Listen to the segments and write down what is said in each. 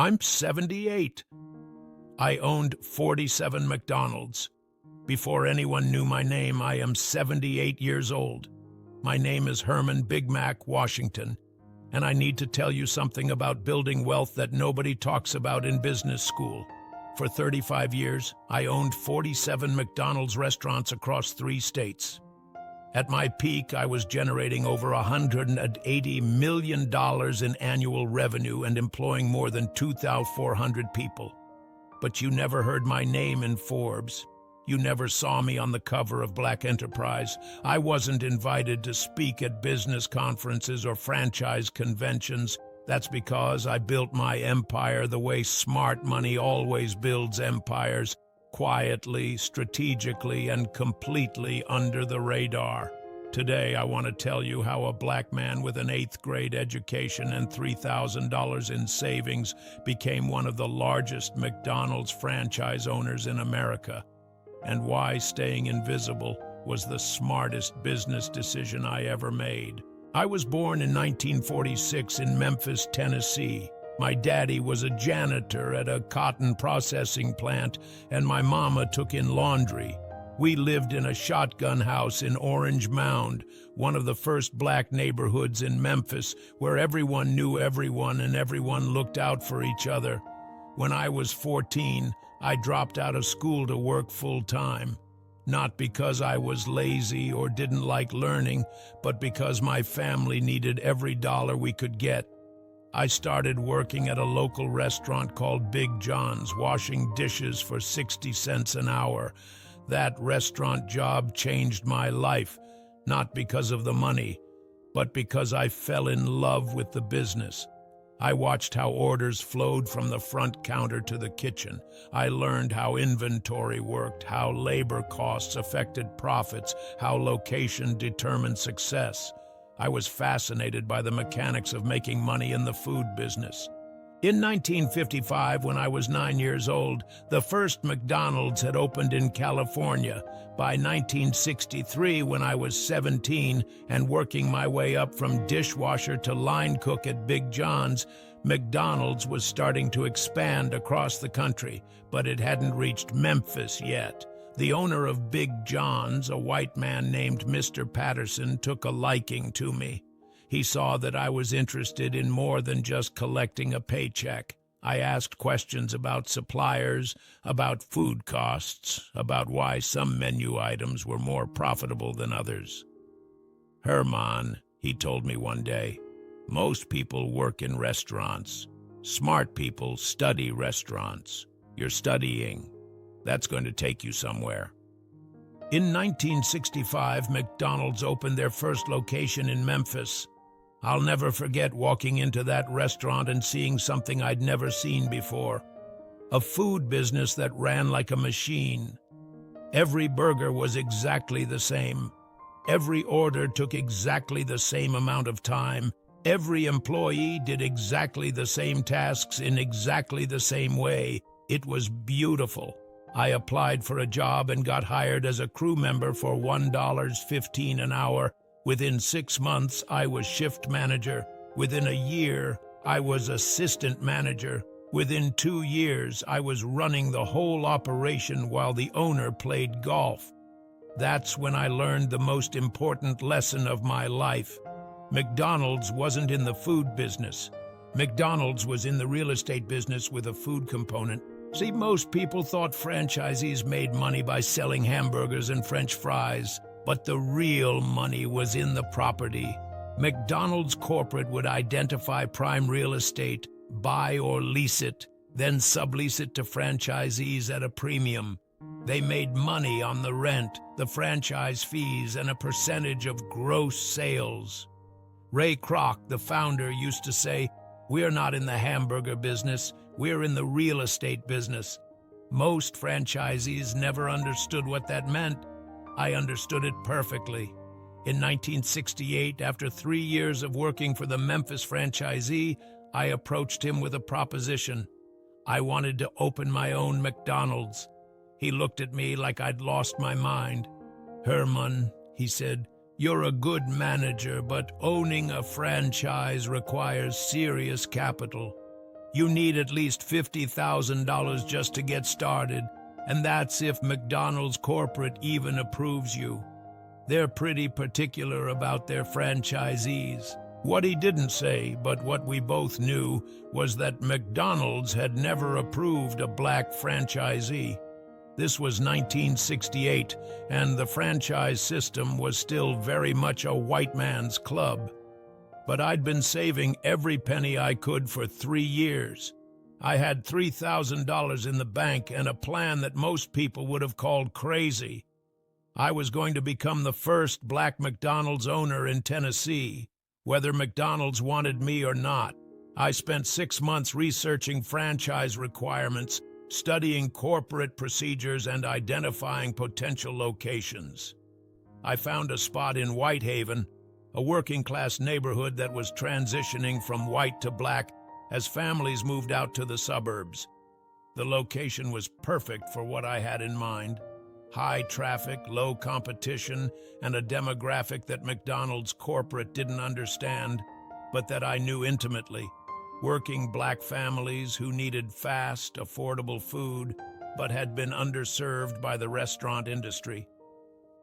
I'm 78. I owned 47 McDonald's. Before anyone knew my name, I am 78 years old. My name is Herman Big Mac Washington, and I need to tell you something about building wealth that nobody talks about in business school. For 35 years, I owned 47 McDonald's restaurants across 3 states. At my peak, I was generating over $180 million in annual revenue and employing more than 2,400 people. But you never heard my name in Forbes. You never saw me on the cover of Black Enterprise. I wasn't invited to speak at business conferences or franchise conventions. That's because I built my empire the way smart money always builds empires. Quietly, strategically, and completely under the radar. Today, I want to tell you how a black man with an 8th grade education and $3,000 in savings became one of the largest McDonald's franchise owners in America, and why staying invisible was the smartest business decision I ever made. I was born in 1946 in Memphis, Tennessee. My daddy was a janitor at a cotton processing plant, and my mama took in laundry. We lived in a shotgun house in Orange Mound, one of the first black neighborhoods in Memphis, where everyone knew everyone and everyone looked out for each other. When I was 14, I dropped out of school to work full-time. Not because I was lazy or didn't like learning, but because my family needed every dollar we could get. I started working at a local restaurant called Big John's, washing dishes for 60 cents an hour. That restaurant job changed my life, not because of the money, but because I fell in love with the business. I watched how orders flowed from the front counter to the kitchen. I learned how inventory worked, how labor costs affected profits, how location determined success. I was fascinated by the mechanics of making money in the food business. In 1955, when I was 9 years old, the first McDonald's had opened in California. By 1963, when I was 17 and working my way up from dishwasher to line cook at Big John's, McDonald's was starting to expand across the country, but it hadn't reached Memphis yet. The owner of Big John's, a white man named Mr. Patterson, took a liking to me. He saw that I was interested in more than just collecting a paycheck. I asked questions about suppliers, about food costs, about why some menu items were more profitable than others. "Herman," he told me one day, "most people work in restaurants. Smart people study restaurants. You're studying. That's going to take you somewhere." In 1965, McDonald's opened their first location in Memphis. I'll never forget walking into that restaurant and seeing something I'd never seen before. A food business that ran like a machine. Every burger was exactly the same. Every order took exactly the same amount of time. Every employee did exactly the same tasks in exactly the same way. It was beautiful. I applied for a job and got hired as a crew member for $1.15 an hour. Within 6 months, I was shift manager. Within a year, I was assistant manager. Within 2 years, I was running the whole operation while the owner played golf. That's when I learned the most important lesson of my life. McDonald's wasn't in the food business. McDonald's was in the real estate business with a food component. See, most people thought franchisees made money by selling hamburgers and French fries. But the real money was in the property. McDonald's corporate would identify prime real estate, buy or lease it, then sublease it to franchisees at a premium. They made money on the rent, the franchise fees, and a percentage of gross sales. Ray Kroc, the founder, used to say, "We're not in the hamburger business, we're in the real estate business." Most franchisees never understood what that meant. I understood it perfectly. In 1968, after 3 years of working for the Memphis franchisee, I approached him with a proposition. I wanted to open my own McDonald's. He looked at me like I'd lost my mind. "Herman," he said, "you're a good manager, but owning a franchise requires serious capital. You need at least $50,000 just to get started, and that's if McDonald's corporate even approves you. They're pretty particular about their franchisees. What he didn't say, but what we both knew, was that McDonald's had never approved a black franchisee. This was 1968, and the franchise system was still very much a white man's club. But I'd been saving every penny I could for 3 years. I had $3,000 in the bank and a plan that most people would have called crazy. I was going to become the first black McDonald's owner in Tennessee, whether McDonald's wanted me or not. I spent 6 months researching franchise requirements, studying corporate procedures, and identifying potential locations. I found a spot in Whitehaven, a working-class neighborhood that was transitioning from white to black as families moved out to the suburbs. The location was perfect for what I had in mind: high traffic, low competition, and a demographic that McDonald's corporate didn't understand, but that I knew intimately. Working black families who needed fast, affordable food, but had been underserved by the restaurant industry.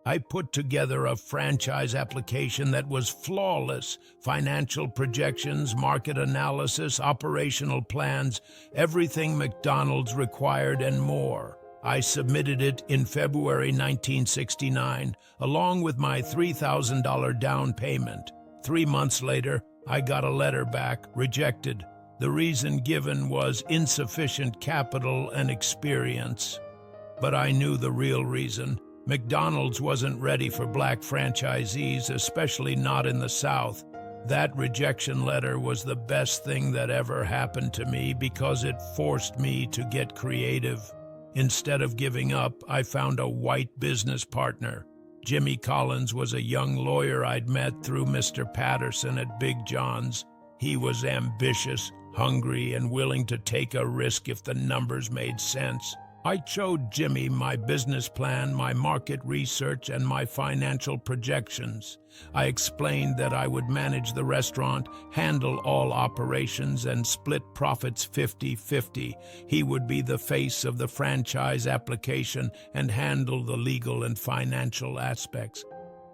I put together a franchise application that was flawless: financial projections, market analysis, operational plans, everything McDonald's required and more. I submitted it in February 1969, along with my $3,000 down payment. 3 months later, I got a letter back, rejected. The reason given was insufficient capital and experience. But I knew the real reason. McDonald's wasn't ready for black franchisees, especially not in the South. That rejection letter was the best thing that ever happened to me because it forced me to get creative. Instead of giving up, I found a white business partner. Jimmy Collins was a young lawyer I'd met through Mr. Patterson at Big John's. He was ambitious, hungry, and willing to take a risk if the numbers made sense. I showed Jimmy my business plan, my market research, and my financial projections. I explained that I would manage the restaurant, handle all operations, and split profits 50-50. He would be the face of the franchise application and handle the legal and financial aspects.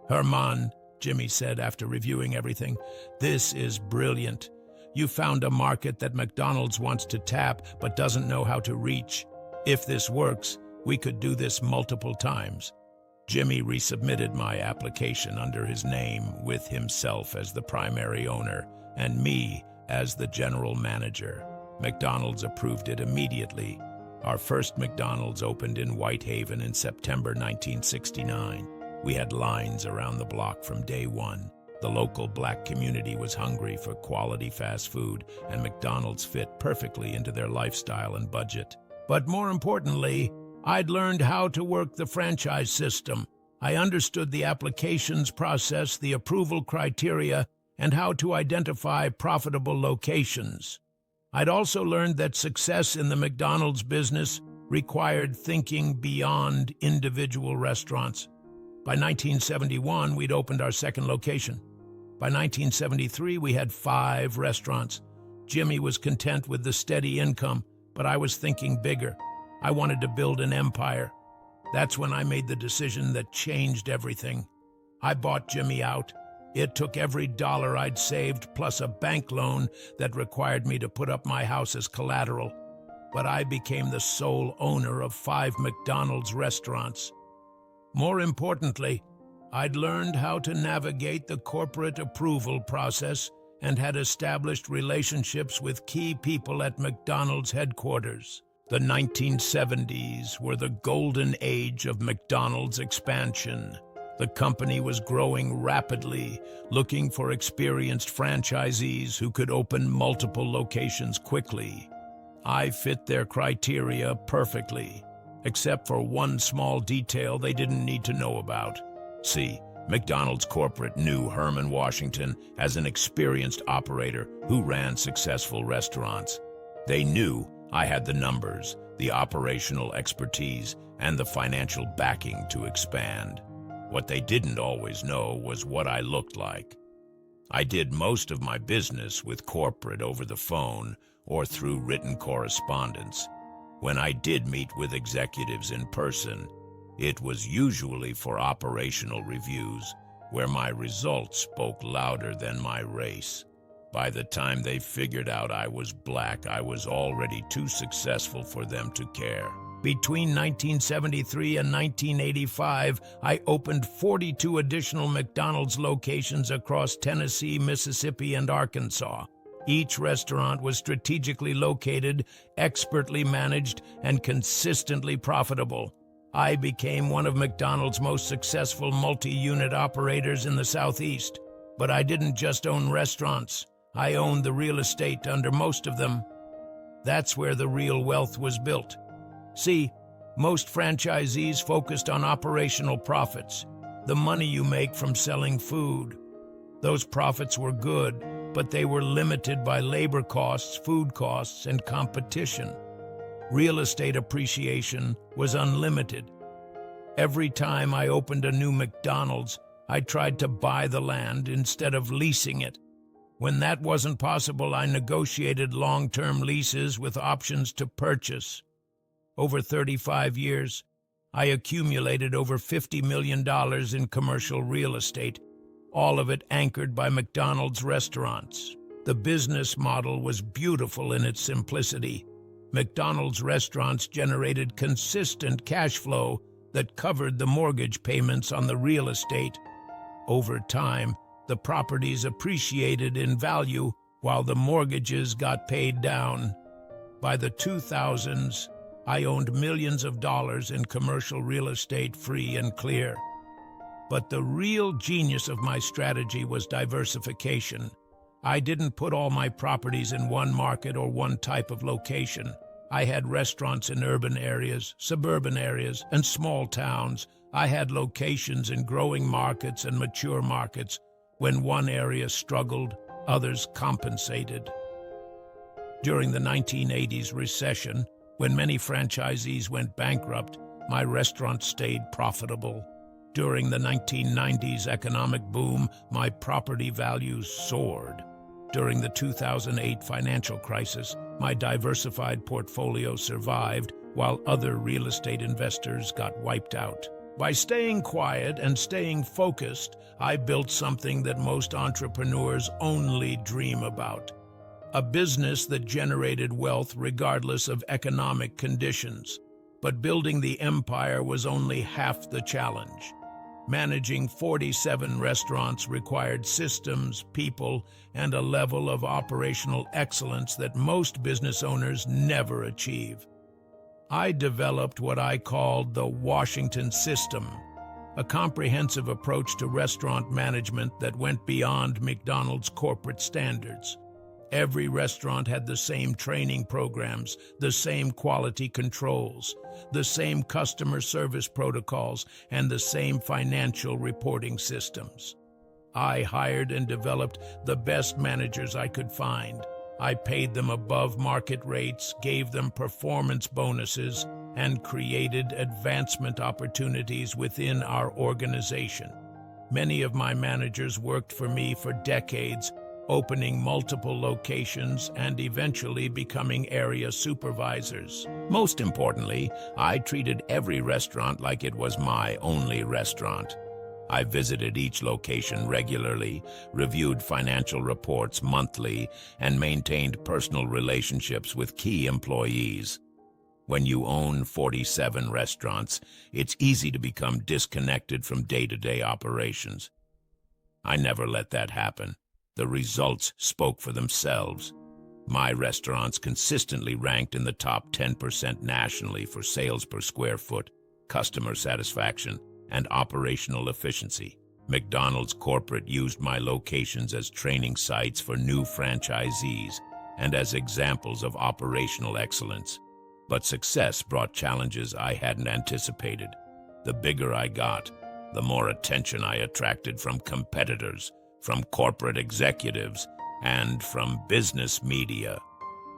"Herman," Jimmy said after reviewing everything, "this is brilliant. You found a market that McDonald's wants to tap but doesn't know how to reach. If this works, we could do this multiple times." Jimmy resubmitted my application under his name, with himself as the primary owner and me as the general manager. McDonald's approved it immediately. Our first McDonald's opened in Whitehaven in September 1969. We had lines around the block from day one. The local black community was hungry for quality fast food, and McDonald's fit perfectly into their lifestyle and budget. But more importantly, I'd learned how to work the franchise system. I understood the applications process, the approval criteria, and how to identify profitable locations. I'd also learned that success in the McDonald's business required thinking beyond individual restaurants. By 1971, we'd opened our second location. By 1973, we had 5 restaurants. Jimmy was content with the steady income, but I was thinking bigger. I wanted to build an empire. That's when I made the decision that changed everything. I bought Jimmy out. It took every dollar I'd saved, plus a bank loan that required me to put up my house as collateral. But I became the sole owner of 5 McDonald's restaurants. More importantly, I'd learned how to navigate the corporate approval process and had established relationships with key people at McDonald's headquarters. The 1970s were the golden age of McDonald's expansion. The company was growing rapidly, looking for experienced franchisees who could open multiple locations quickly. I fit their criteria perfectly, except for one small detail they didn't need to know about. See, McDonald's corporate knew Herman Washington as an experienced operator who ran successful restaurants. They knew I had the numbers, the operational expertise, and the financial backing to expand. What they didn't always know was what I looked like. I did most of my business with corporate over the phone, or through written correspondence. When I did meet with executives in person, it was usually for operational reviews, where my results spoke louder than my race. By the time they figured out I was black, I was already too successful for them to care. Between 1973 and 1985, I opened 42 additional McDonald's locations across Tennessee, Mississippi, and Arkansas. Each restaurant was strategically located, expertly managed, and consistently profitable. I became one of McDonald's most successful multi-unit operators in the Southeast. But I didn't just own restaurants. I owned the real estate under most of them. That's where the real wealth was built. See, most franchisees focused on operational profits, the money you make from selling food. Those profits were good, but they were limited by labor costs, food costs, and competition. Real estate appreciation was unlimited. Every time I opened a new McDonald's, I tried to buy the land instead of leasing it. When that wasn't possible, I negotiated long-term leases with options to purchase. Over 35 years, I accumulated over $50 million in commercial real estate, all of it anchored by McDonald's restaurants. The business model was beautiful in its simplicity. McDonald's restaurants generated consistent cash flow that covered the mortgage payments on the real estate. Over time, the properties appreciated in value while the mortgages got paid down. By the 2000s, I owned millions of dollars in commercial real estate free and clear. But the real genius of my strategy was diversification. I didn't put all my properties in one market or one type of location. I had restaurants in urban areas, suburban areas, and small towns. I had locations in growing markets and mature markets. When one area struggled, others compensated. During the 1980s recession, when many franchisees went bankrupt, my restaurant stayed profitable. During the 1990s economic boom, my property values soared. During the 2008 financial crisis, my diversified portfolio survived while other real estate investors got wiped out. By staying quiet and staying focused, I built something that most entrepreneurs only dream about. A business that generated wealth regardless of economic conditions. But building the empire was only half the challenge. Managing 47 restaurants required systems, people, and a level of operational excellence that most business owners never achieve. I developed what I called the Washington System, a comprehensive approach to restaurant management that went beyond McDonald's corporate standards. Every restaurant had the same training programs, the same quality controls, the same customer service protocols, and the same financial reporting systems. I hired and developed the best managers I could find. I paid them above market rates, gave them performance bonuses, and created advancement opportunities within our organization. Many of my managers worked for me for decades, opening multiple locations and eventually becoming area supervisors. Most importantly, I treated every restaurant like it was my only restaurant. I visited each location regularly, reviewed financial reports monthly, and maintained personal relationships with key employees. When you own 47 restaurants, it's easy to become disconnected from day-to-day operations. I never let that happen. The results spoke for themselves. My restaurants consistently ranked in the top 10% nationally for sales per square foot, customer satisfaction, and operational efficiency. McDonald's corporate used my locations as training sites for new franchisees and as examples of operational excellence. But success brought challenges I hadn't anticipated. The bigger I got, the more attention I attracted from competitors, from corporate executives, and from business media.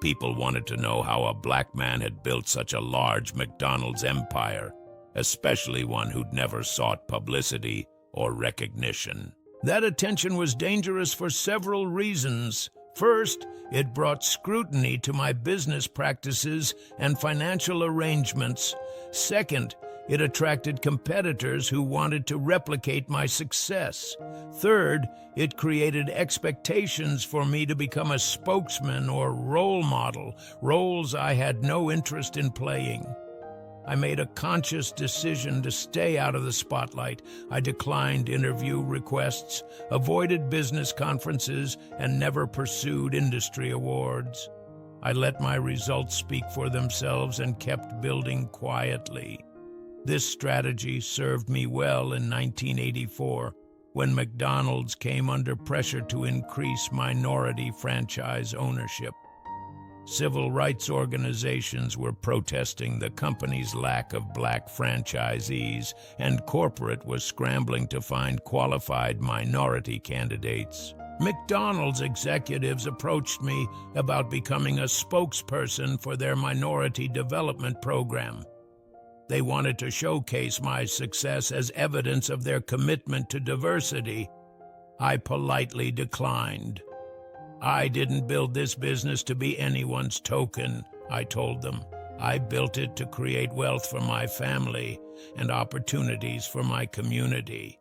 People wanted to know how a black man had built such a large McDonald's empire, especially one who'd never sought publicity or recognition. That attention was dangerous for several reasons. First, it brought scrutiny to my business practices and financial arrangements. Second, it attracted competitors who wanted to replicate my success. Third, it created expectations for me to become a spokesman or role model, roles I had no interest in playing. I made a conscious decision to stay out of the spotlight. I declined interview requests, avoided business conferences, and never pursued industry awards. I let my results speak for themselves and kept building quietly. This strategy served me well in 1984, when McDonald's came under pressure to increase minority franchise ownership. Civil rights organizations were protesting the company's lack of black franchisees, and corporate was scrambling to find qualified minority candidates. McDonald's executives approached me about becoming a spokesperson for their minority development program. They wanted to showcase my success as evidence of their commitment to diversity. I politely declined. I didn't build this business to be anyone's token, I told them. I built it to create wealth for my family and opportunities for my community.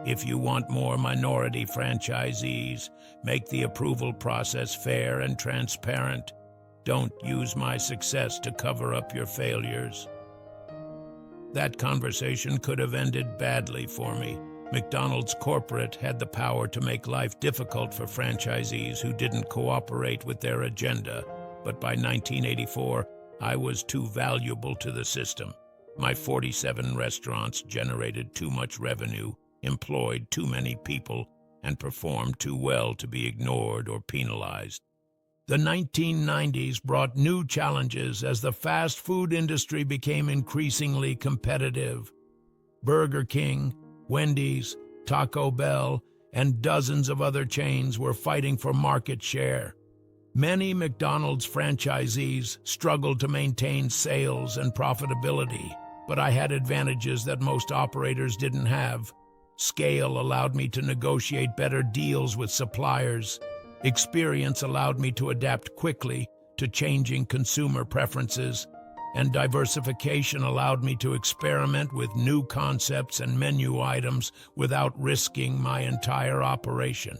If you want more minority franchisees, make the approval process fair and transparent. Don't use my success to cover up your failures. That conversation could have ended badly for me. McDonald's corporate had the power to make life difficult for franchisees who didn't cooperate with their agenda. But by 1984, I was too valuable to the system. My 47 restaurants generated too much revenue, employed too many people, and performed too well to be ignored or penalized. The 1990s brought new challenges as the fast food industry became increasingly competitive. Burger King, Wendy's, Taco Bell, and dozens of other chains were fighting for market share. Many McDonald's franchisees struggled to maintain sales and profitability, but I had advantages that most operators didn't have. Scale allowed me to negotiate better deals with suppliers. Experience allowed me to adapt quickly to changing consumer preferences, and diversification allowed me to experiment with new concepts and menu items without risking my entire operation.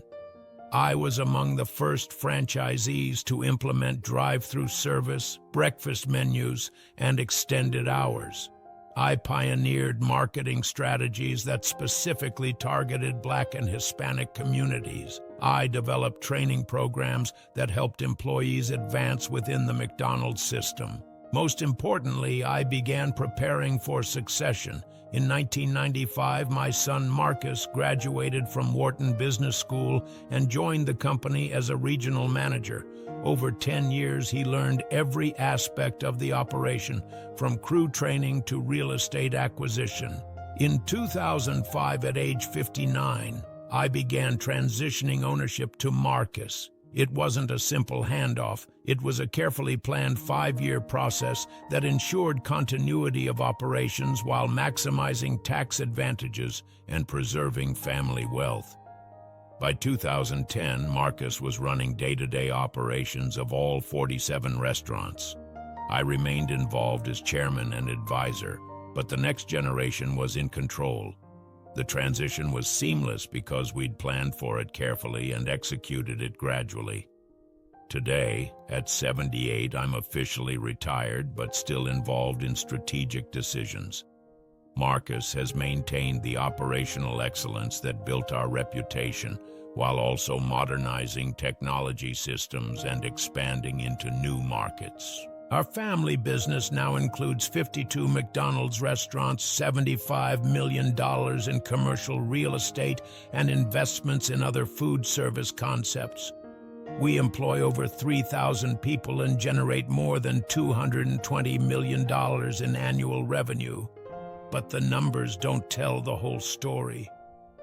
I was among the first franchisees to implement drive-through service, breakfast menus, and extended hours. I pioneered marketing strategies that specifically targeted Black and Hispanic communities. I developed training programs that helped employees advance within the McDonald's system. Most importantly, I began preparing for succession. In 1995, my son Marcus graduated from Wharton Business School and joined the company as a regional manager. Over 10 years, he learned every aspect of the operation, from crew training to real estate acquisition. In 2005, at age 59, I began transitioning ownership to Marcus. It wasn't a simple handoff. It was a carefully planned 5-year process that ensured continuity of operations while maximizing tax advantages and preserving family wealth. By 2010, Marcus was running day-to-day operations of all 47 restaurants. I remained involved as chairman and advisor, but the next generation was in control. The transition was seamless because we'd planned for it carefully and executed it gradually. Today, at 78, I'm officially retired but still involved in strategic decisions. Marcus has maintained the operational excellence that built our reputation while also modernizing technology systems and expanding into new markets. Our family business now includes 52 McDonald's restaurants, $75 million in commercial real estate, and investments in other food service concepts. We employ over 3,000 people and generate more than $220 million in annual revenue. But the numbers don't tell the whole story.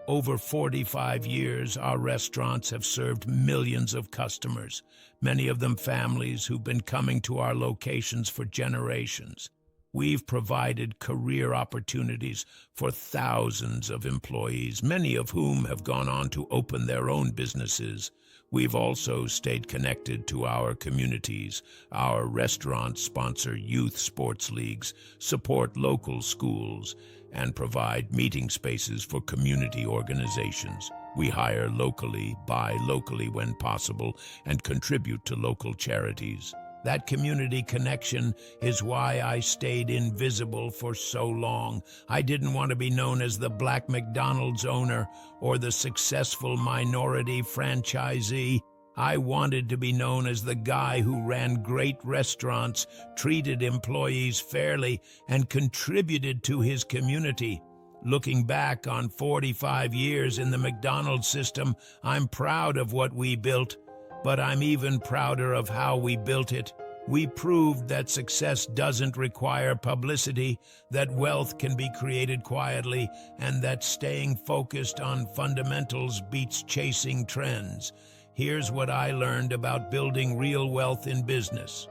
Over 45 years, our restaurants have served millions of customers, many of them families who've been coming to our locations for generations. We've provided career opportunities for thousands of employees, many of whom have gone on to open their own businesses. We've also stayed connected to our communities. Our restaurants sponsor youth sports leagues, support local schools, and provide meeting spaces for community organizations. We hire locally, buy locally when possible, and contribute to local charities. That community connection is why I stayed invisible for so long. I didn't want to be known as the Black McDonald's owner or the successful minority franchisee. I wanted to be known as the guy who ran great restaurants, treated employees fairly, and contributed to his community. Looking back on 45 years in the McDonald's system, I'm proud of what we built. But I'm even prouder of how we built it. We proved that success doesn't require publicity, that wealth can be created quietly, and that staying focused on fundamentals beats chasing trends. Here's what I learned about building real wealth in business.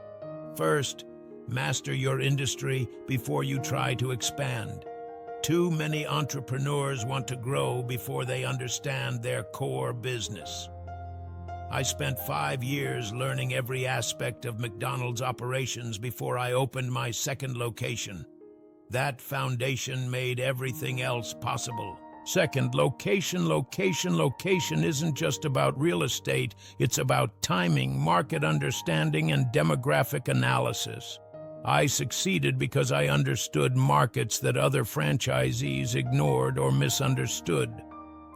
First, master your industry before you try to expand. Too many entrepreneurs want to grow before they understand their core business. I spent 5 years learning every aspect of McDonald's operations before I opened my second location. That foundation made everything else possible. Second, location isn't just about real estate, it's about timing, market understanding, and demographic analysis. I succeeded because I understood markets that other franchisees ignored or misunderstood.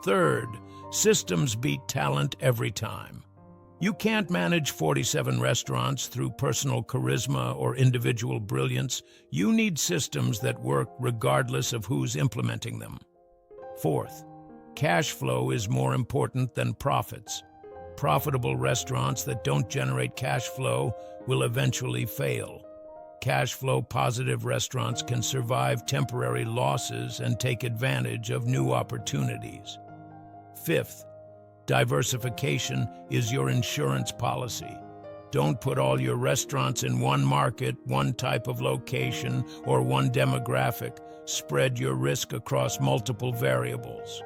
Third, systems beat talent every time. You can't manage 47 restaurants through personal charisma or individual brilliance. You need systems that work regardless of who's implementing them. Fourth, cash flow is more important than profits. Profitable restaurants that don't generate cash flow will eventually fail. Cash flow positive restaurants can survive temporary losses and take advantage of new opportunities. Fifth, diversification is your insurance policy. Don't put all your restaurants in one market, one type of location, or one demographic. Spread your risk across multiple variables.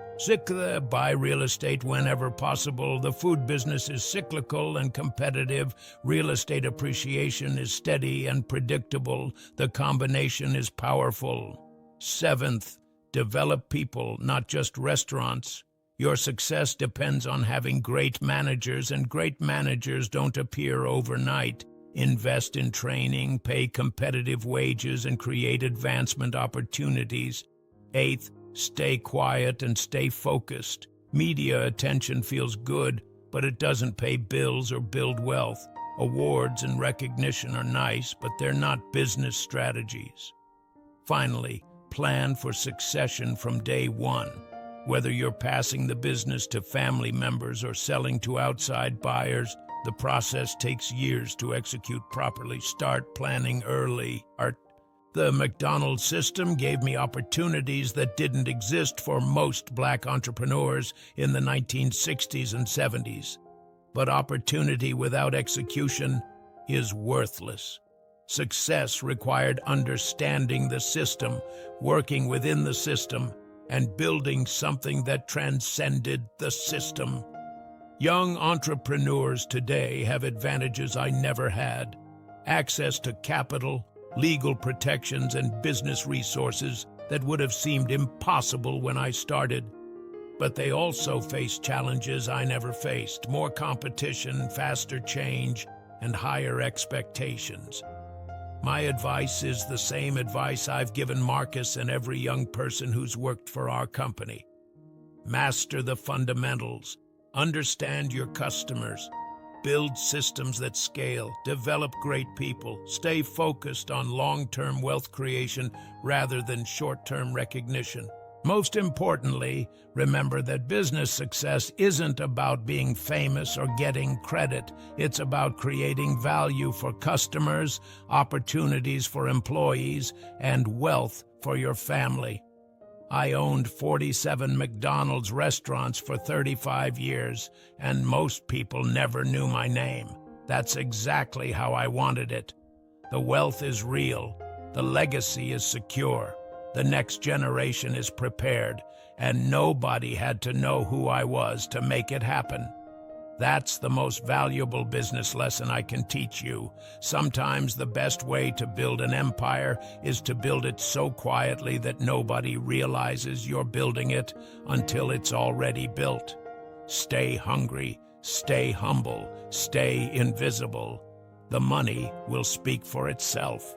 Buy real estate whenever possible. The food business is cyclical and competitive. Real estate appreciation is steady and predictable. The combination is powerful. Seventh, develop people, not just restaurants. Your success depends on having great managers, and great managers don't appear overnight. Invest in training, pay competitive wages, and create advancement opportunities. Eighth, stay quiet and stay focused. Media attention feels good, but it doesn't pay bills or build wealth. Awards and recognition are nice, but they're not business strategies. Finally, plan for succession from day one. Whether you're passing the business to family members or selling to outside buyers, the process takes years to execute properly. Start planning early. The McDonald's system gave me opportunities that didn't exist for most Black entrepreneurs in the 1960s and 70s. But opportunity without execution is worthless. Success required understanding the system, working within the system, and building something that transcended the system. Young entrepreneurs today have advantages I never had. Access to capital, legal protections, and business resources that would have seemed impossible when I started. But they also face challenges I never faced: more competition, faster change, and higher expectations. My advice is the same advice I've given Marcus and every young person who's worked for our company. Master the fundamentals. Understand your customers. Build systems that scale. Develop great people. Stay focused on long-term wealth creation rather than short-term recognition. Most importantly, remember that business success isn't about being famous or getting credit. It's about creating value for customers, opportunities for employees, and wealth for your family. I owned 47 McDonald's restaurants for 35 years, and most people never knew my name. That's exactly how I wanted it. The wealth is real. The legacy is secure. The next generation is prepared, and nobody had to know who I was to make it happen. That's the most valuable business lesson I can teach you. Sometimes the best way to build an empire is to build it so quietly that nobody realizes you're building it until it's already built. Stay hungry, stay humble, stay invisible. The money will speak for itself.